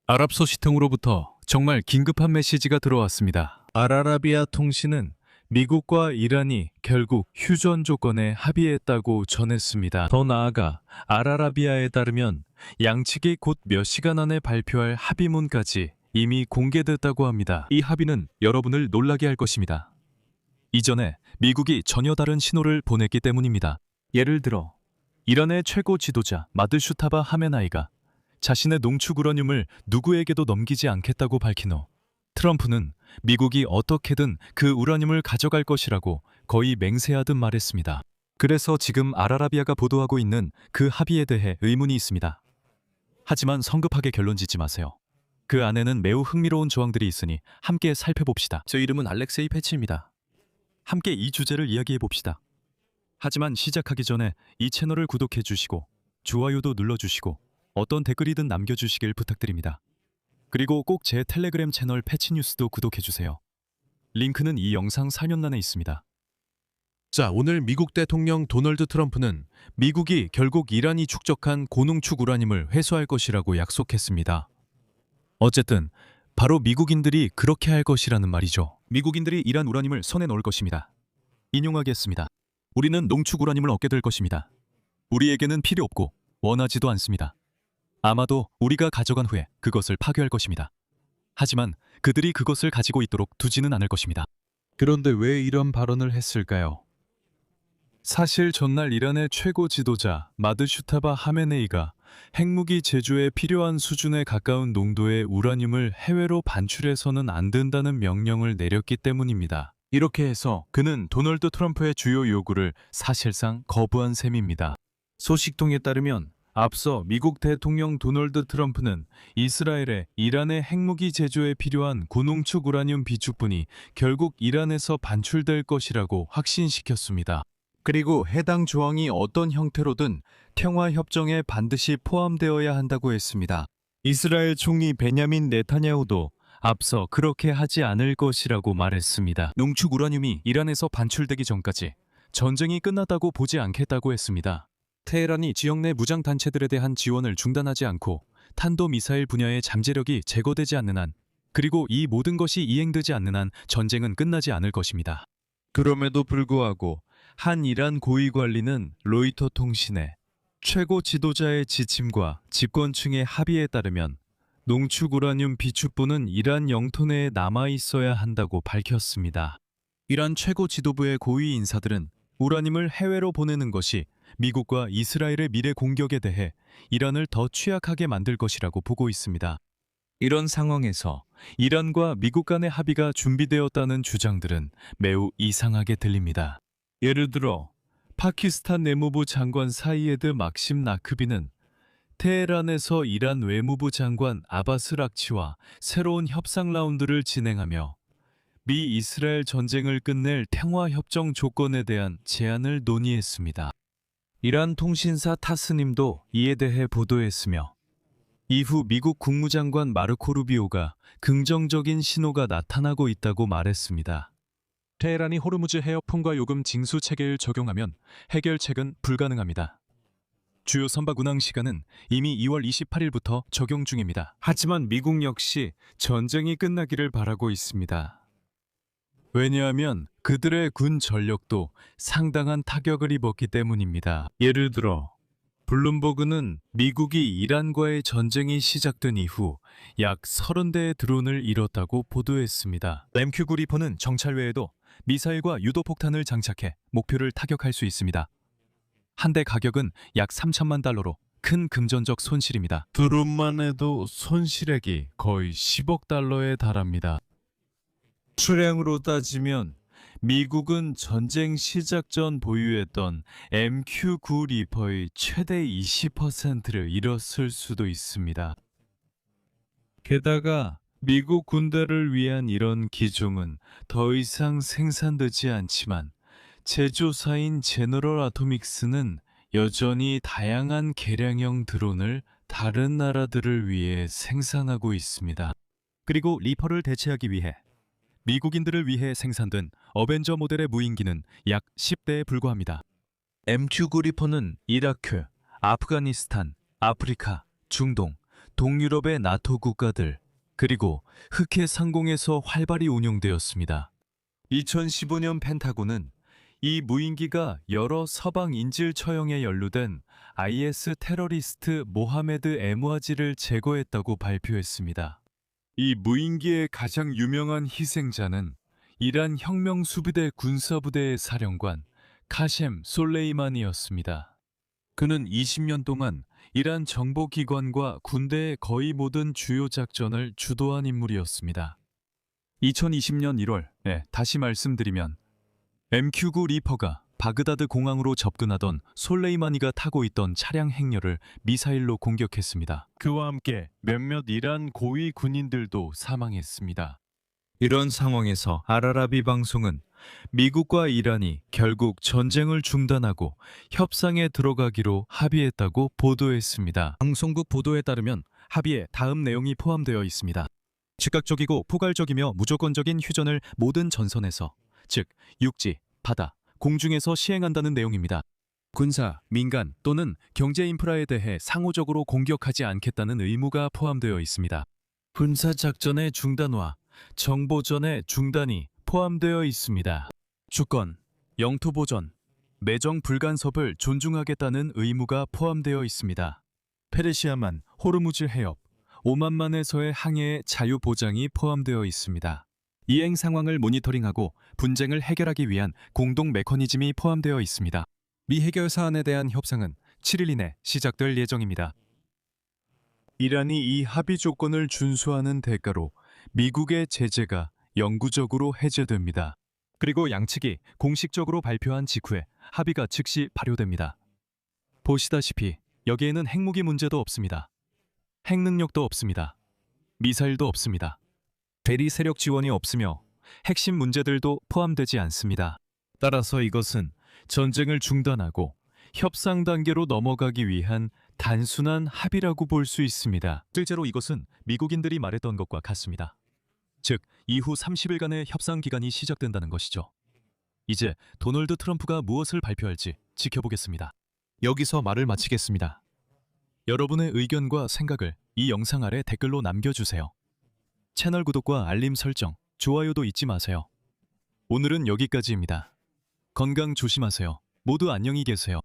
아랍 소식통으로부터 정말 긴급한 메시지가 들어왔습니다. 알아라비아 통신은 미국과 이란이 결국 휴전 조건에 합의했다고 전했습니다. 더 나아가 알아라비아에 따르면 양측이 곧 몇 시간 안에 발표할 합의문까지 이미 공개됐다고 합니다. 이 합의는 여러분을 놀라게 할 것입니다. 이전에 미국이 전혀 다른 신호를 보냈기 때문입니다. 예를 들어 이란의 최고 지도자 마드슈타바 하메나이가 자신의 농축 우라늄을 누구에게도 넘기지 않겠다고 밝힌 후 트럼프는 미국이 어떻게든 그 우라늄을 가져갈 것이라고 거의 맹세하듯 말했습니다. 그래서 지금 알아라비아가 보도하고 있는 그 합의에 대해 의문이 있습니다. 하지만 성급하게 결론 짓지 마세요. 그 안에는 매우 흥미로운 조항들이 있으니 함께 살펴봅시다. 제 이름은 알렉세이 패치입니다. 함께 이 주제를 이야기해 봅시다. 하지만 시작하기 전에 이 채널을 구독해 주시고 좋아요도 눌러주시고 어떤 댓글이든 남겨주시길 부탁드립니다. 그리고 꼭 제 텔레그램 채널 패치뉴스도 구독해주세요. 링크는 이 영상 설명란에 있습니다. 자, 오늘 미국 대통령 도널드 트럼프는 미국이 결국 이란이 축적한 고농축 우라늄을 회수할 것이라고 약속했습니다. 어쨌든 바로 미국인들이 그렇게 할 것이라는 말이죠. 미국인들이 이란 우라늄을 손에 넣을 것입니다. 인용하겠습니다. 우리는 농축 우라늄을 얻게 될 것입니다. 우리에게는 필요 없고 원하지도 않습니다. 아마도 우리가 가져간 후에 그것을 파괴할 것입니다. 하지만 그들이 그것을 가지고 있도록 두지는 않을 것입니다. 그런데 왜 이런 발언을 했을까요? 사실 전날 이란의 최고 지도자 마드슈타바 하메네이가 핵무기 제조에 필요한 수준에 가까운 농도의 우라늄을 해외로 반출해서는 안 된다는 명령을 내렸기 때문입니다. 이렇게 해서 그는 도널드 트럼프의 주요 요구를 사실상 거부한 셈입니다. 소식통에 따르면 앞서 미국 대통령 도널드 트럼프는 이스라엘에 이란의 핵무기 제조에 필요한 고농축 우라늄 비축분이 결국 이란에서 반출될 것이라고 확신시켰습니다. 그리고 해당 조항이 어떤 형태로든 평화협정에 반드시 포함되어야 한다고 했습니다. 이스라엘 총리 베냐민 네타냐후도 앞서 그렇게 하지 않을 것이라고 말했습니다. 농축 우라늄이 이란에서 반출되기 전까지 전쟁이 끝났다고 보지 않겠다고 했습니다. 테헤란이 지역 내 무장 단체들에 대한 지원을 중단하지 않고 탄도미사일 분야의 잠재력이 제거되지 않는 한, 그리고 이 모든 것이 이행되지 않는 한 전쟁은 끝나지 않을 것입니다. 그럼에도 불구하고 한 이란 고위 관리는 로이터 통신에 최고 지도자의 지침과 집권층의 합의에 따르면 농축 우라늄 비축분은 이란 영토 내에 남아 있어야 한다고 밝혔습니다. 이란 최고 지도부의 고위 인사들은 우라늄을 해외로 보내는 것이 미국과 이스라엘의 미래 공격에 대해 이란을 더 취약하게 만들 것이라고 보고 있습니다. 이런 상황에서 이란과 미국 간의 합의가 준비되었다는 주장들은 매우 이상하게 들립니다. 예를 들어 파키스탄 내무부 장관 사이에드 막심 나크비는 테헤란에서 이란 외무부 장관 아바스 락치와 새로운 협상 라운드를 진행하며 미 이스라엘 전쟁을 끝낼 평화협정 조건에 대한 제안을 논의했습니다. 이란 통신사 타스님도 이에 대해 보도했으며 이후 미국 국무장관 마르코 루비오가 긍정적인 신호가 나타나고 있다고 말했습니다. 테헤란이 호르무즈 해협 통과 요금 징수 체계를 적용하면 해결책은 불가능합니다. 주요 선박 운항 시간은 이미 2월 28일부터 적용 중입니다. 하지만 미국 역시 전쟁이 끝나기를 바라고 있습니다. 왜냐하면 그들의 군 전력도 상당한 타격을 입었기 때문입니다. 예를 들어 블룸버그는 미국이 이란과의 전쟁이 시작된 이후 약 30대의 드론을 잃었다고 보도했습니다. MQ-9 리퍼는 정찰 외에도 미사일과 유도폭탄을 장착해 목표를 타격할 수 있습니다. 한 대 가격은 약 3천만 달러로 큰 금전적 손실입니다. 드론만 해도 손실액이 거의 10억 달러에 달합니다. 수량으로 따지면 미국은 전쟁 시작 전 보유했던 MQ-9 리퍼의 최대 20%를 잃었을 수도 있습니다. 게다가 미국 군대를 위한 이런 기종은 더 이상 생산되지 않지만 제조사인 제너럴 아토믹스는 여전히 다양한 개량형 드론을 다른 나라들을 위해 생산하고 있습니다. 그리고 리퍼를 대체하기 위해 미국인들을 위해 생산된 어벤져 모델의 무인기는 약 10대에 불과합니다. MQ-9 리퍼는 이라크, 아프가니스탄, 아프리카, 중동, 동유럽의 나토 국가들, 그리고 흑해 상공에서 활발히 운용되었습니다. 2015년 펜타곤은 이 무인기가 여러 서방 인질 처형에 연루된 IS 테러리스트 모하메드 에무아지를 제거했다고 발표했습니다. 이 무인기의 가장 유명한 희생자는 이란 혁명수비대 군사부대의 사령관 카셈 솔레이만이었습니다. 그는 20년 동안 이란 정보기관과 군대의 거의 모든 주요 작전을 주도한 인물이었습니다. 2020년 1월, 다시 말씀드리면 MQ-9 리퍼가 바그다드 공항으로 접근하던 솔레이마니가 타고 있던 차량 행렬을 미사일로 공격했습니다. 그와 함께 몇몇 이란 고위 군인들도 사망했습니다. 이런 상황에서 알아라비 방송은 미국과 이란이 결국 전쟁을 중단하고 협상에 들어가기로 합의했다고 보도했습니다. 방송국 보도에 따르면 합의에 다음 내용이 포함되어 있습니다. 즉각적이고 포괄적이며 무조건적인 휴전을 모든 전선에서, 즉 육지, 바다, 공중에서 시행한다는 내용입니다. 군사, 민간 또는 경제 인프라에 대해 상호적으로 공격하지 않겠다는 의무가 포함되어 있습니다. 군사작전의 중단과 정보전의 중단이 포함되어 있습니다. 주권, 영토 보전, 매정 불간섭을 존중하겠다는 의무가 포함되어 있습니다. 페르시아만, 호르무즈 해협, 오만만에서의 항해의 자유 보장이 포함되어 있습니다. 이행 상황을 모니터링하고 분쟁을 해결하기 위한 공동 메커니즘이 포함되어 있습니다. 미해결 사안에 대한 협상은 7일 이내 시작될 예정입니다. 이란이 이 합의 조건을 준수하는 대가로 미국의 제재가 영구적으로 해제됩니다. 그리고 양측이 공식적으로 발표한 직후에 합의가 즉시 발효됩니다. 보시다시피 여기에는 핵무기 문제도 없습니다. 핵능력도 없습니다. 미사일도 없습니다. 대리 세력 지원이 없으며 핵심 문제들도 포함되지 않습니다. 따라서 이것은 전쟁을 중단하고 협상 단계로 넘어가기 위한 단순한 합의라고 볼 수 있습니다. 실제로 이것은 미국인들이 말했던 것과 같습니다. 즉, 이후 30일간의 협상 기간이 시작된다는 것이죠. 이제 도널드 트럼프가 무엇을 발표할지 지켜보겠습니다. 여기서 말을 마치겠습니다. 여러분의 의견과 생각을 이 영상 아래 댓글로 남겨주세요. 채널 구독과 알림 설정, 좋아요도 잊지 마세요. 오늘은 여기까지입니다. 건강 조심하세요. 모두 안녕히 계세요.